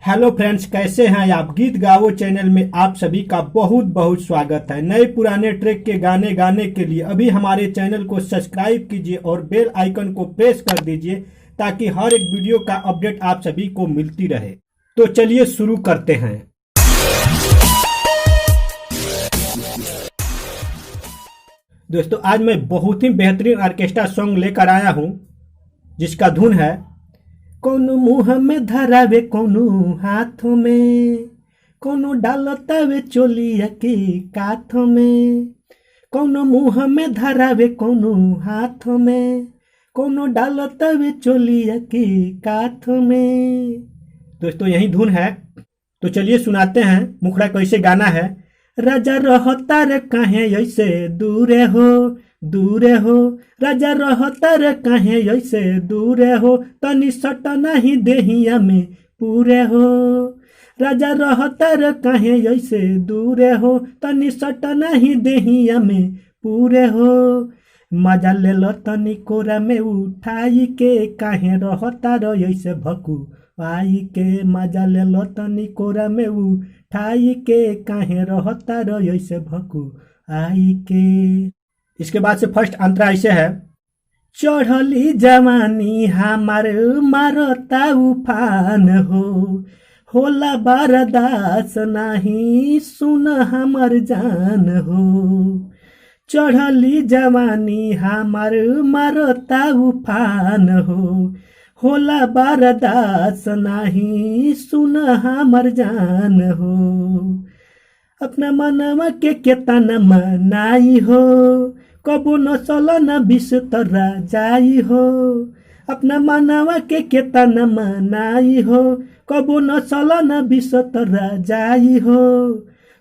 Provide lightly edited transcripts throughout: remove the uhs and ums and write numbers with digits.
Hello friends, कैसे हैं आप। गीत गाओ चैनल में आप सभी का बहुत बहुत स्वागत है। नए पुराने ट्रैक के गाने गाने के लिए अभी हमारे चैनल को सब्सक्राइब कीजिए और बेल आइकन को प्रेस कर दीजिए ताकि हर एक वीडियो का अपडेट आप सभी को मिलती रहे। तो चलिए शुरू करते हैं। दोस्तों, आज मैं बहुत ही बेहतरीन ऑर्केस्ट्रा सॉन्ग लेकर आया हूं जिसका धुन है कोनो मुँह में धरावे कोनो हाथों में, कोनो डालतावे चोलिया के काथों में। कोनो मुँह में धरावे कोनो हाथों में, कोनो डालतावे चोलिया के काथों में। दोस्तों, यही धुन है। तो चलिए सुनाते हैं मुखड़ा कैसे गाना है। राजा रहता रे काहे ऐसे दूरे हो, दूरे हो। राजा रहता रे काहे ऐसे दूरे हो, तनी सट नहीं देहिया में पूरे हो। राजा रहता रे काहे ऐसे दूरे हो, तनी सट नहीं देहिया में पूरे हो। मजा ले लो तनी कोरा में उठाई के, काहे रहता रे ऐसे भकू आई के। मजा ले लो तनी कोरा में उठाई के, काहे रहता रे ऐसे भकू आई के। इसके बाद से फर्स्ट अंतरा ऐसे है। चढ़ली जवानी हमार मारता उफान हो, होला बरदास नहीं सुन हमर जान हो। चढ़ली जवानी हमार मारता उफान हो, होला बरदास नहीं सुन हमर जान हो। अपना मनवा के केतना मनाई हो, कबो न चलन बिस्तर जाई हो। अपना मनवा के केतना मनाई हो, कबो न चलन बिस्तर जाई हो।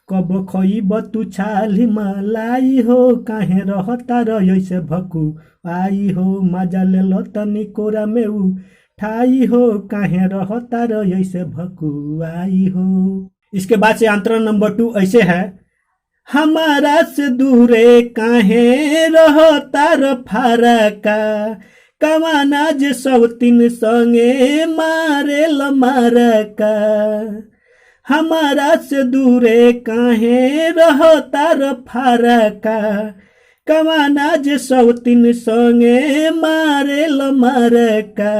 कबो खइब तू छाली मलाई हो, काहे रहता रे ऐसे भकू आई हो। मजा ले लो तनी कोरा में उठाई हो, काहे रहता रे ऐसे भकू आई हो। इसके बाद से अंतरा नंबर 2 ऐसे है। हमारा से दूरे काहे रहता रे फरका, कवाना जे सब तीन संगे मारे लमारका। हमारा से दूरे काहे रहता रे फरका, कवाना जे सब तीन संगे मारे लमारका।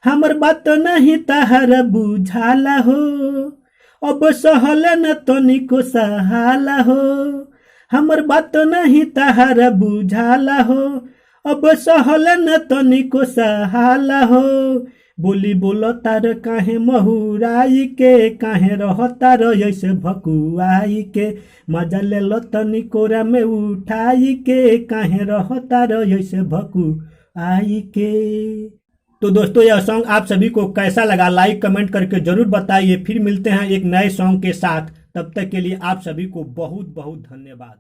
हमर बात नहीं तहर बुझाला हो, अब सहल न तनिको सहाला हो। हमर बात नहीं तहर बुझाला हो, अब सहल न तनिको सहाला हो। बोली बोलो तार काहे महुराई के, काहे रहता रे ऐसे भकुआई के। मजा ले लो तनी कोरा में उठाई के, काहे रहता रे ऐसे भकुआई के। तो दोस्तों, यह सॉन्ग आप सभी को कैसा लगा लाइक कमेंट करके जरूर बताइए। फिर मिलते हैं एक नए सॉन्ग के साथ। तब तक के लिए आप सभी को बहुत बहुत धन्यवाद।